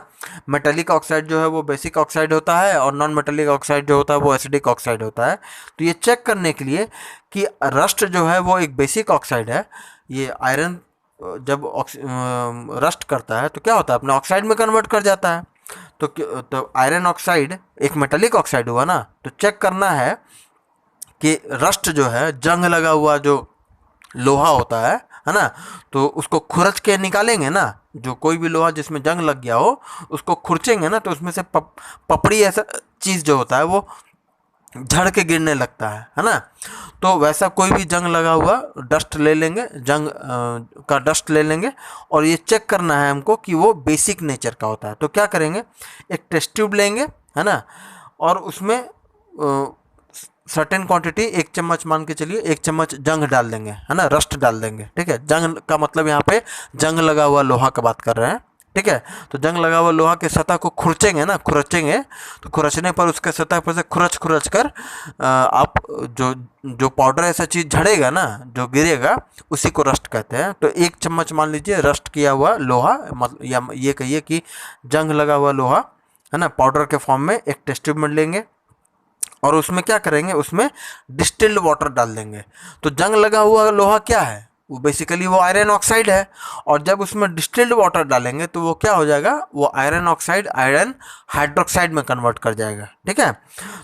मेटेलिक ऑक्साइड जो है वो बेसिक ऑक्साइड होता है और नॉन मेटेलिक ऑक्साइड जो होता है वो एसिडिक ऑक्साइड होता है। तो ये चेक करने के लिए कि रस्ट जो है वो एक बेसिक ऑक्साइड है, ये आयरन जब रस्ट करता है तो क्या होता है, अपने ऑक्साइड में कन्वर्ट कर जाता है। तो आयरन ऑक्साइड एक मेटेलिक ऑक्साइड हुआ ना, तो चेक करना है कि रस्ट जो है, जंग लगा हुआ जो लोहा होता है ना, तो उसको खुरच के निकालेंगे ना, जो कोई भी लोहा जिसमें जंग लग गया हो उसको खुरचेंगे ना, तो उसमें से पपड़ी ऐसा चीज़ जो होता है वो झड़ के गिरने लगता है ना। तो वैसा कोई भी जंग लगा हुआ डस्ट ले लेंगे, जंग का डस्ट ले लेंगे और ये चेक करना है हमको कि वो बेसिक नेचर का होता है। तो क्या करेंगे, एक टेस्ट ट्यूब लेंगे, है ना, और उसमें सर्टेन क्वांटिटी, 1 चम्मच मान के चलिए, 1 चम्मच जंग डाल देंगे, है ना, रस्ट डाल देंगे। ठीक है, जंग का मतलब यहाँ पे जंग लगा हुआ लोहा का बात कर रहे हैं। ठीक है, तो जंग लगा हुआ लोहा के सतह को खुरचेंगे ना, खुरचेंगे, तो खुरचने पर उसके सतह पर से खुरच कर आप जो पाउडर ऐसा चीज़ झड़ेगा ना, जो गिरेगा, उसी को रस्ट कहते हैं। तो 1 चम्मच मान लीजिए रस्ट किया हुआ लोहा, मतलब या ये कहिए कि जंग लगा हुआ लोहा, है ना, पाउडर के फॉर्म में एक टेस्ट ट्यूब में लेंगे और उसमें क्या करेंगे, उसमें डिस्टिल्ड वाटर डाल देंगे। तो जंग लगा हुआ लोहा क्या है, वो बेसिकली वो आयरन ऑक्साइड है, और जब उसमें डिस्टिल्ड वाटर डालेंगे तो वो क्या हो जाएगा, वो आयरन ऑक्साइड आयरन हाइड्रोक्साइड में कन्वर्ट कर जाएगा। ठीक है,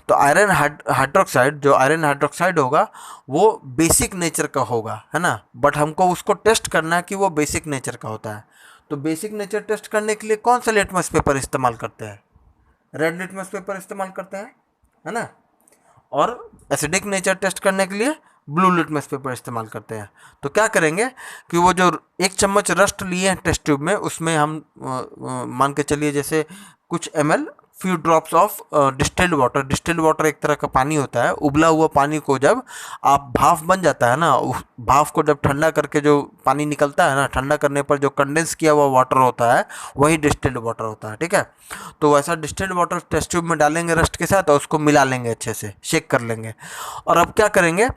तो आयरन हाइड्रोक्साइड, जो आयरन हाइड्रोक्साइड होगा वो बेसिक नेचर का होगा, है ना, बट हमको उसको टेस्ट करना है कि वो बेसिक नेचर का होता है। तो बेसिक नेचर टेस्ट करने के लिए कौन सा लिटमस पेपर इस्तेमाल करते हैं, रेड लिटमस पेपर इस्तेमाल करते हैं, है ना, और एसिडिक नेचर टेस्ट करने के लिए ब्लू लिटमस पेपर इस्तेमाल करते हैं। तो क्या करेंगे कि वो जो 1 चम्मच रस्ट लिए हैं टेस्ट ट्यूब में, उसमें हम मान के चलिए जैसे कुछ ml few drops of distilled water, distilled water एक तरह का पानी होता है, उबला हुआ पानी को जब आप भाप बन जाता है ना, उस भाप को जब ठंडा करके जो पानी निकलता है ना, ठंडा करने पर जो कंडेंस किया हुआ वाटर होता है वही डिस्टिल्ड वाटर होता है। ठीक है, तो वैसा डिस्टिल्ड वाटर टेस्ट ट्यूब में डालेंगे रस्ट के साथ और उसको मिला लेंगे, अच्छे से शेक कर लेंगे। और अब क्या करेंगे,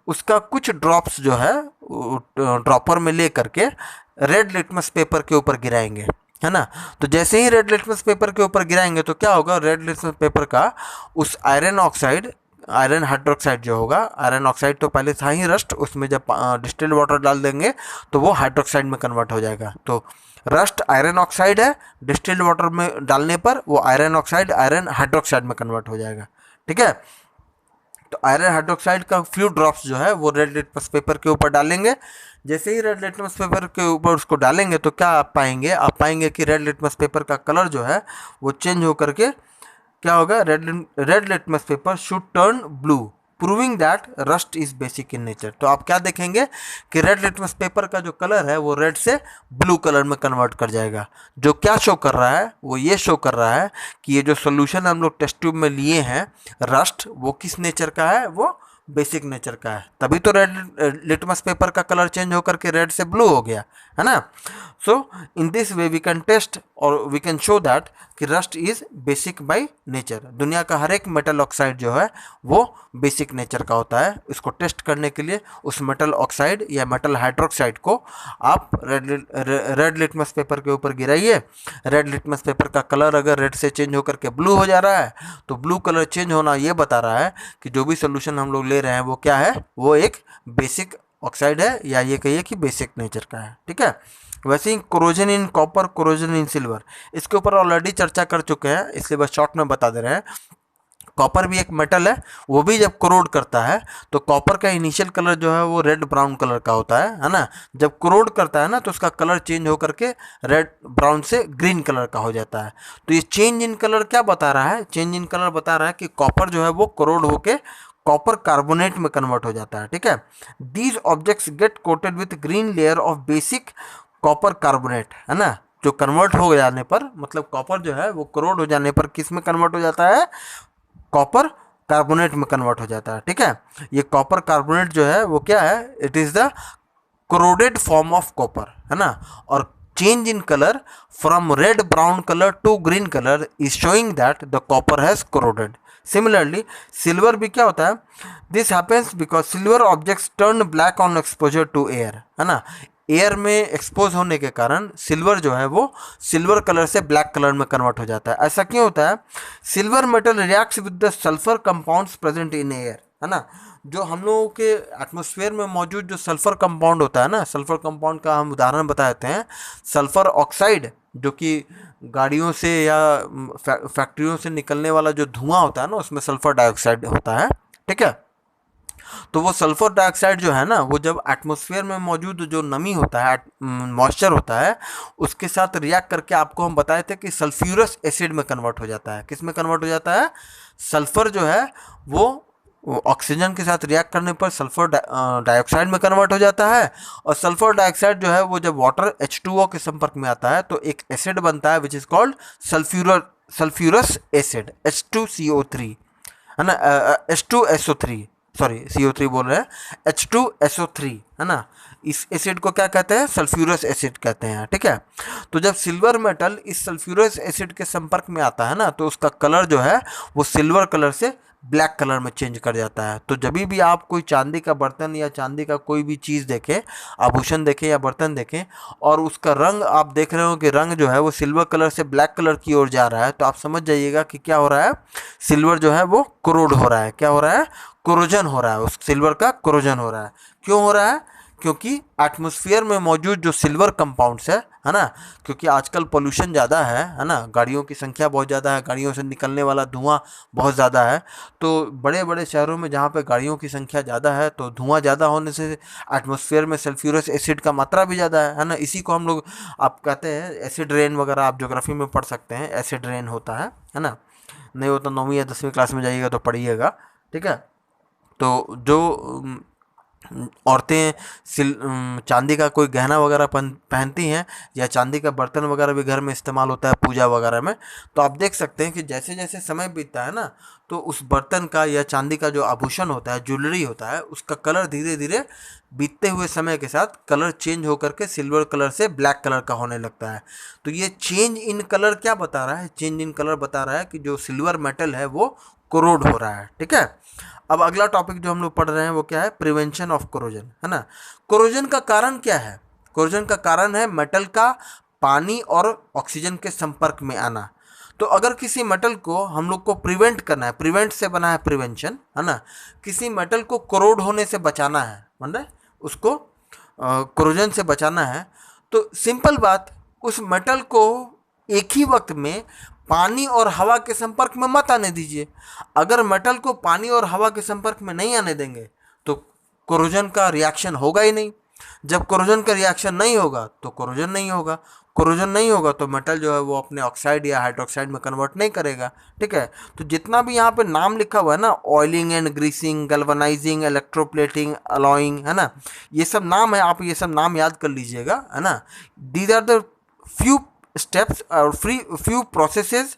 उसका कुछ ड्रॉप्स जो है ड्रॉपर में ले करके रेड लिटमस पेपर के ऊपर गिराएंगे, है ना। तो जैसे ही रेड लिटमस पेपर के ऊपर गिराएंगे तो क्या होगा, रेड लिटमस पेपर का उस आयरन ऑक्साइड, आयरन हाइड्रोक्साइड जो होगा, आयरन ऑक्साइड तो पहले था ही रस्ट, उसमें जब डिस्टिल्ड वाटर डाल देंगे तो वो हाइड्रोक्साइड में कन्वर्ट हो जाएगा। तो रस्ट आयरन ऑक्साइड है, डिस्टिल्ड वाटर में डालने पर वो आयरन ऑक्साइड आयरन हाइड्रोक्साइड में कन्वर्ट हो जाएगा। ठीक है, तो आयरन हाइड्रोक्साइड का फ्यू ड्रॉप्स जो है वो रेड लिटमस पेपर के ऊपर डालेंगे। जैसे ही रेड लिटमस पेपर के ऊपर उसको डालेंगे तो क्या आप पाएंगे कि रेड लिटमस पेपर का कलर जो है वो चेंज होकर के क्या होगा, red litmus paper should turn blue, proving that rust is basic in nature. तो आप क्या देखेंगे कि रेड लिटमस पेपर का जो कलर है वो रेड से ब्लू कलर में कन्वर्ट कर जाएगा। जो क्या शो कर रहा है, वो ये शो कर रहा है कि ये जो सोल्यूशन हम लोग टेस्ट ट्यूब में लिए हैं रस्ट, वो किस नेचर का है, वो बेसिक नेचर का है। तभी तो रेड लिटमस पेपर का कलर चेंज होकर के रेड से ब्लू हो गया, है ना। So in this way we can test और वी कैन शो दैट कि rust is basic by nature. दुनिया का हर एक मेटल ऑक्साइड जो है वो बेसिक नेचर का होता है। इसको टेस्ट करने के लिए उस मेटल ऑक्साइड या मेटल हाइड्रोक्साइड को आप रेड लिटमस पेपर के ऊपर गिराइए। रेड लिटमस पेपर का कलर अगर रेड से चेंज होकर के ब्लू हो जा रहा है तो ब्लू कलर चेंज होना ये बता रहा है कि जो भी सोल्यूशन हम लोग ले रहे हैं वो क्या है, वो एक बेसिक ऑक्साइड है, या ये कहिए कि बेसिक नेचर का है। ठीक है, वैसे ही corrosion in copper, corrosion in silver, इसके ऊपर ऑलरेडी चर्चा कर चुके हैं, इसलिए बस शॉर्ट में बता दे रहे हैं। कॉपर भी एक मेटल है, वो भी जब कोरोड करता है तो कॉपर का इनिशियल कलर जो है वो रेड ब्राउन कलर का होता है ना। जब कोरोड करता है ना तो उसका कलर चेंज होकर के रेड ब्राउन से ग्रीन कलर का हो जाता है। तो ये चेंज इन कलर क्या बता रहा है, चेंज इन कलर बता रहा है कि कॉपर जो है वो कोरोड होके कॉपर कार्बोनेट में कन्वर्ट हो जाता है। ठीक है, these objects get coated with green layer of basic copper carbonate, है ना। जो कन्वर्ट हो जाने पर, मतलब कॉपर जो है वो कोरोड हो जाने पर किस में कन्वर्ट हो जाता है, कॉपर कार्बोनेट में कन्वर्ट हो जाता है। ठीक है, ये कॉपर कार्बोनेट जो है वो क्या है, it is the corroded form of copper, है ना। और change in colour from red brown colour to green colour is showing that the copper has corroded. Similarly silver भी क्या होता है, this happens because silver objects turn black on exposure to air, है ना। Air में expose होने के कारण सिल्वर जो है वो सिल्वर कलर से ब्लैक कलर में कन्वर्ट हो जाता है। ऐसा क्यों होता है? Silver metal reacts with the sulphur compounds present in air, है ना। जो हम लोगों के एटमॉस्फेयर में मौजूद जो सल्फर कंपाउंड होता है ना, सल्फर कंपाउंड का हम उदाहरण बता देते हैं। सल्फर ऑक्साइड जो कि गाड़ियों से या फैक्ट्रियों से निकलने वाला जो धुआं होता है ना, उसमें सल्फर डाइऑक्साइड होता है, ठीक है। तो वो सल्फर डाइऑक्साइड जो है ना, वो जब एटमॉस्फेयर में मौजूद जो नमी होता है, मॉइस्चर होता है, उसके साथ रिएक्ट करके आपको हम बताए थे कि सल्फ्यूरस एसिड में कन्वर्ट हो जाता है। किस में कन्वर्ट हो जाता है? सल्फर जो है वो ऑक्सीजन के साथ रिएक्ट करने पर सल्फर डाइऑक्साइड में कन्वर्ट हो जाता है। और सल्फर डाइऑक्साइड जो है वो जब वाटर H2O के संपर्क में आता है तो एक एसिड बनता है which is called sulphurous acid H2CO3, है ना, H2SO3, सॉरी CO3 बोल रहे हैं, H2SO3, है ना। इस एसिड को क्या कहते हैं? सल्फ्यूरस एसिड कहते हैं, ठीक है। तो जब सिल्वर मेटल इस सल्फ्यूरस एसिड के संपर्क में आता है ना, तो उसका कलर जो है वो सिल्वर कलर से ब्लैक कलर में चेंज कर जाता है। तो जब भी आप कोई चांदी का बर्तन या चांदी का कोई भी चीज़ देखें, आभूषण देखें या बर्तन देखें, और उसका रंग आप देख रहे हो कि रंग जो है वो सिल्वर कलर से ब्लैक कलर की ओर जा रहा है, तो आप समझ जाइएगा कि क्या हो रहा है, सिल्वर जो है वो कोरोड हो रहा है। क्या हो रहा है? कोरोजन हो रहा है, उस सिल्वर का कोरोजन हो रहा है। क्यों हो रहा है? क्योंकि एटमॉस्फेयर में मौजूद जो सिल्वर कंपाउंड्स है ना, क्योंकि आजकल पोल्यूशन ज़्यादा है ना, गाड़ियों की संख्या बहुत ज़्यादा है, गाड़ियों से निकलने वाला धुआं बहुत ज़्यादा है। तो बड़े बड़े शहरों में जहाँ पे गाड़ियों की संख्या ज़्यादा है, तो धुआं ज़्यादा होने से एटमॉस्फेयर में सल्फ्यूरस एसिड का मात्रा भी ज़्यादा है ना। इसी को हम लोग आप कहते हैं एसिड रेन वगैरह, आप ज्योग्राफी में पढ़ सकते हैं, एसिड रेन होता है ना। नहीं हो तो 9वीं या 10वीं क्लास में जाइएगा तो पढ़िएगा, ठीक है। तो जो औरतें चांदी का कोई गहना वगैरह पहनती हैं, या चांदी का बर्तन वगैरह भी घर में इस्तेमाल होता है पूजा वगैरह में, तो आप देख सकते हैं कि जैसे जैसे समय बीतता है ना, तो उस बर्तन का या चांदी का जो आभूषण होता है, ज्वेलरी होता है, उसका कलर धीरे धीरे बीतते हुए समय के साथ कलर चेंज होकर के सिल्वर कलर से ब्लैक कलर का होने लगता है। तो ये चेंज इन कलर क्या बता रहा है? चेंज इन कलर बता रहा है कि जो सिल्वर मेटल है वो कोरोड हो रहा है, ठीक है। अब अगला टॉपिक जो हम लोग पढ़ रहे हैं वो क्या है? प्रिवेंशन ऑफ कोरोजन, है ना। कोरोजन का कारण क्या है? कोरोजन का कारण है मेटल का पानी और ऑक्सीजन के संपर्क में आना। तो अगर किसी मेटल को हम लोग को प्रिवेंट करना है, प्रिवेंट से बना है प्रिवेंशन, है ना, किसी मेटल को कोरोड होने से बचाना है, मतलब उसको कोरोजन से बचाना है, तो सिंपल बात, उस मेटल को एक ही वक्त में पानी और हवा के संपर्क में मत आने दीजिए। अगर मेटल को पानी और हवा के संपर्क में नहीं आने देंगे तो कोरोजन का रिएक्शन होगा ही नहीं। जब कोरोजन का रिएक्शन नहीं होगा तो कोरोजन नहीं होगा, कोरोजन नहीं होगा तो मेटल जो है वो अपने ऑक्साइड या हाइड्रोक्साइड में कन्वर्ट नहीं करेगा, ठीक है। तो जितना भी यहाँ पे नाम लिखा हुआ है ना, oiling and greasing, galvanising, electroplating, alloying, है ना, ये सब नाम है, आप ये सब नाम याद कर लीजिएगा, है ना। These are the few steps और फ्यू प्रोसेसेस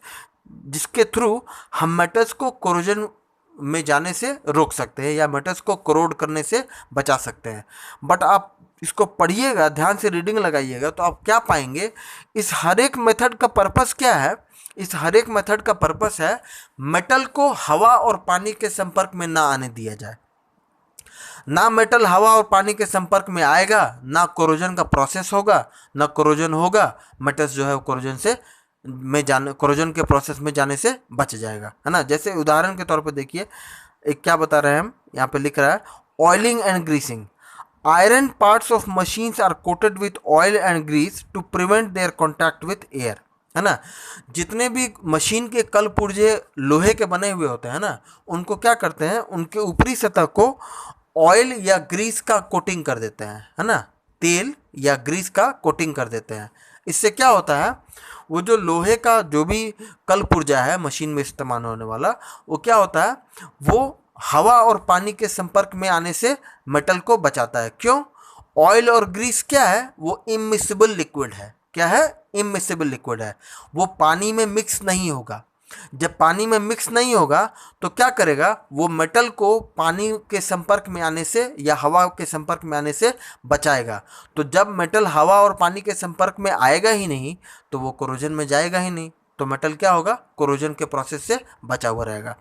जिसके थ्रू हम मेटल्स को कोरोजन में जाने से रोक सकते हैं या मेटल्स को कोरोड करने से बचा सकते हैं। बट आप इसको पढ़िएगा, ध्यान से रीडिंग लगाइएगा, तो आप क्या पाएंगे, इस हर एक मेथड का पर्पस क्या है? इस हर एक मेथड का पर्पस है मेटल को हवा और पानी के संपर्क में ना आने दिया जाए। ना मेटल हवा और पानी के संपर्क में आएगा, ना कोरोजन का प्रोसेस होगा, ना कोरोजन होगा, मेटल्स जो है कोरोजन के प्रोसेस में जाने से बच जाएगा, है ना। जैसे उदाहरण के तौर पर देखिए, एक क्या बता रहे हैं हम, यहाँ पे लिख रहा है oiling and greasing, iron parts of machines are coated with oil and grease to prevent their contact with air, है ना। जितने भी मशीन के कल पुर्जे लोहे के बने हुए होते हैं ना, उनको क्या करते हैं, उनके ऊपरी सतह को ऑयल या ग्रीस का कोटिंग कर देते हैं, है ना, तेल या ग्रीस का कोटिंग कर देते हैं। इससे क्या होता है, वो जो लोहे का जो भी कल पुर्जा है मशीन में इस्तेमाल होने वाला, वो क्या होता है, वो हवा और पानी के संपर्क में आने से मेटल को बचाता है। क्यों? ऑयल और ग्रीस क्या है, वो इमिसिबल लिक्विड है। क्या है? इमिसिबल लिक्विड है, वो पानी में मिक्स नहीं होगा। जब पानी में मिक्स नहीं होगा तो क्या करेगा, वो मेटल को पानी के संपर्क में आने से या हवा के संपर्क में आने से बचाएगा। तो जब मेटल हवा और पानी के संपर्क में आएगा ही नहीं तो वो कोरोजन में जाएगा ही नहीं, तो मेटल क्या होगा, कोरोजन के प्रोसेस से बचा हुआ रहेगा।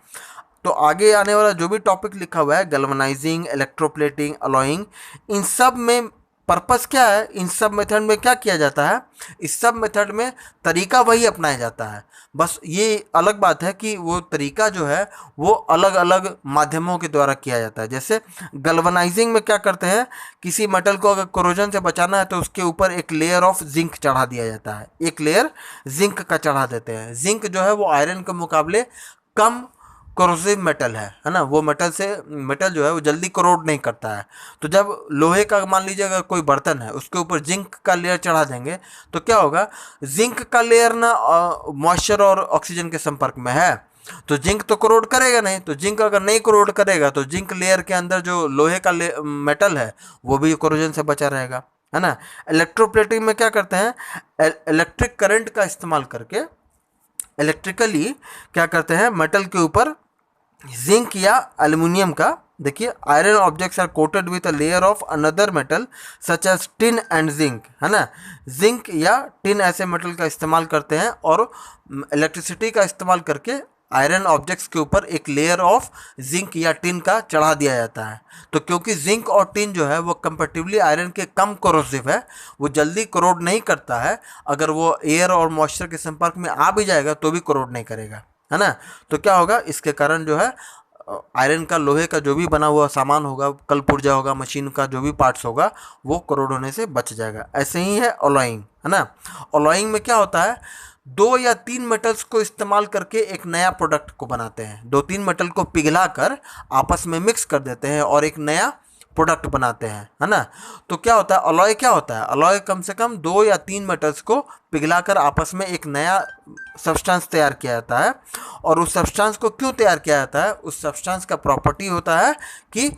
तो आगे आने वाला जो भी टॉपिक लिखा हुआ है, गैल्वेनाइजिंग, इलेक्ट्रोप्लेटिंग, अलॉइंग, इन सब में पर्पस क्या है, इन सब मेथड में क्या किया जाता है, इस सब मेथड में तरीका वही अपनाया जाता है। बस ये अलग बात है कि वो तरीका जो है वो अलग अलग माध्यमों के द्वारा किया जाता है। जैसे गल्वनाइजिंग में क्या करते हैं, किसी मेटल को अगर कोरोजन से बचाना है तो उसके ऊपर एक लेयर ऑफ जिंक चढ़ा दिया जाता है, एक लेयर जिंक का चढ़ा देते हैं। जिंक जो है वो आयरन के मुकाबले कम कोरोसिव मेटल है ना, वो मेटल जो है वो जल्दी कोरोड नहीं करता है। तो जब लोहे का मान लीजिए अगर कोई बर्तन है उसके ऊपर जिंक का लेयर चढ़ा देंगे तो क्या होगा, जिंक का लेयर ना मॉइस्चर और ऑक्सीजन के संपर्क में है, तो जिंक तो कोरोड करेगा नहीं। तो जिंक अगर नहीं कोरोड करेगा तो जिंक लेयर के अंदर जो लोहे का मेटल है वो भी कोरोजन से बचा रहेगा, है ना। इलेक्ट्रोप्लेटिंग में क्या करते हैं, इलेक्ट्रिक करंट का इस्तेमाल करके इलेक्ट्रिकली क्या करते हैं, मेटल के ऊपर जिंक या एल्युमिनियम का, देखिए iron objects are coated with a layer of another metal such as tin and zinc, है ना। जिंक या टिन ऐसे मेटल का इस्तेमाल करते हैं और इलेक्ट्रिसिटी का इस्तेमाल करके आयरन ऑब्जेक्ट्स के ऊपर एक लेयर ऑफ जिंक या टिन का चढ़ा दिया जाता है। तो क्योंकि जिंक और टिन जो है वो कंपैरेटिवली आयरन के कम कोरोसिव है, वो जल्दी कोरोड नहीं करता है, अगर वो एयर और मॉइस्चर के संपर्क में आ भी जाएगा तो भी कोरोड नहीं करेगा, है ना। तो क्या होगा, इसके कारण जो है आयरन का, लोहे का जो भी बना हुआ सामान होगा, कल पुर्जा होगा, मशीन का जो भी पार्ट्स होगा वो कोरोड होने से बच जाएगा। ऐसे ही है अलॉइंग, है ना। अलॉइंग में क्या होता है, 2 या 3 मेटल्स को इस्तेमाल करके एक नया प्रोडक्ट को बनाते हैं। 2-3 मेटल को पिघला कर आपस में मिक्स कर देते हैं और एक नया प्रोडक्ट बनाते हैं, है ना। तो क्या होता है, अलॉय क्या होता है, अलॉय कम से कम 2 या 3 मेटल्स को पिघलाकर आपस में एक नया सब्सटेंस तैयार किया जाता है। और उस सब्सटेंस को क्यों तैयार किया जाता है, उस सब्सटेंस का प्रॉपर्टी होता है कि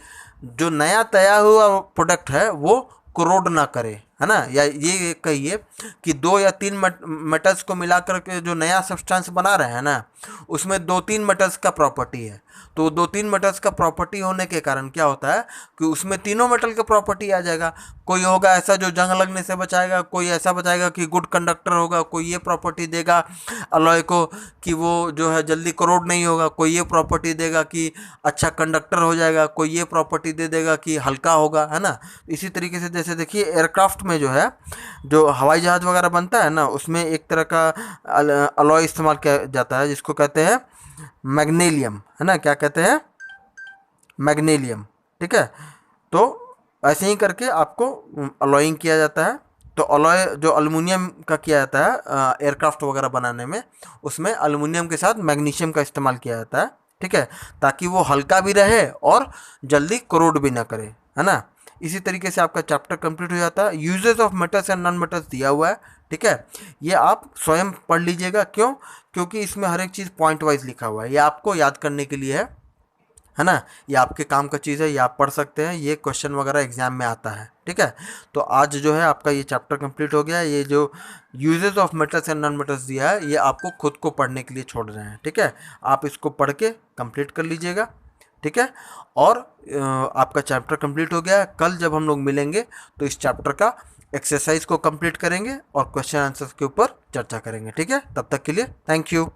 जो नया तैयार हुआ प्रोडक्ट है वो कोरोड ना करे, है ना। या ये कहिए कि 2 या 3 मेटल्स को मिलाकर के जो नया सब्सटेंस बना रहे हैं ना, उसमें 2-3 मेटल्स का प्रॉपर्टी है। तो 2-3 मेटल्स का प्रॉपर्टी होने के कारण क्या होता है कि उसमें तीनों मेटल का प्रॉपर्टी आ जाएगा। कोई होगा ऐसा जो जंग लगने से बचाएगा, कोई ऐसा बचाएगा कि गुड कंडक्टर होगा, कोई ये प्रॉपर्टी देगा अलॉय को कि वो जो है जल्दी कोरोड नहीं होगा, कोई ये प्रॉपर्टी देगा कि अच्छा कंडक्टर हो जाएगा, कोई ये प्रॉपर्टी दे देगा कि हल्का होगा, है ना। इसी तरीके से जैसे देखिए एयरक्राफ्ट में जो है, जो हवाई जहाज़ वगैरह बनता है ना, उसमें एक तरह का अलॉय इस्तेमाल किया जाता है जिसको कहते हैं मैग्नीशियम, है ना। क्या कहते हैं, मैग्नीशियम, ठीक है। तो ऐसे ही करके आपको अलॉइंग किया जाता है। तो अलॉय जो एल्युमिनियम का किया जाता है एयरक्राफ्ट वगैरह बनाने में, उसमें एल्युमिनियम के साथ मैग्नीशियम का इस्तेमाल किया जाता है, ठीक है, ताकि वो हल्का भी रहे और जल्दी कोरोड भी ना करे, है ना। इसी तरीके से आपका चैप्टर कंप्लीट हो जाता है। Uses of metals and non metals दिया हुआ है, ठीक है। ये आप स्वयं पढ़ लीजिएगा, क्यों, क्योंकि इसमें हर एक चीज़ पॉइंट वाइज लिखा हुआ है। ये आपको याद करने के लिए है ना, ये आपके काम का चीज़ है, ये आप पढ़ सकते हैं, ये क्वेश्चन वगैरह एग्जाम में आता है, ठीक है। तो आज जो है आपका ये चैप्टर कंप्लीट हो गया। ये जो uses of metals and non metals दिया है ये आपको खुद को पढ़ने के लिए छोड़ रहे हैं, ठीक है। आप इसको पढ़ के कंप्लीट कर लीजिएगा, ठीक है। और आपका चैप्टर कंप्लीट हो गया है। कल जब हम लोग मिलेंगे तो इस चैप्टर का एक्सरसाइज को कंप्लीट करेंगे और क्वेश्चन आंसर्स के ऊपर चर्चा करेंगे, ठीक है। तब तक के लिए थैंक यू।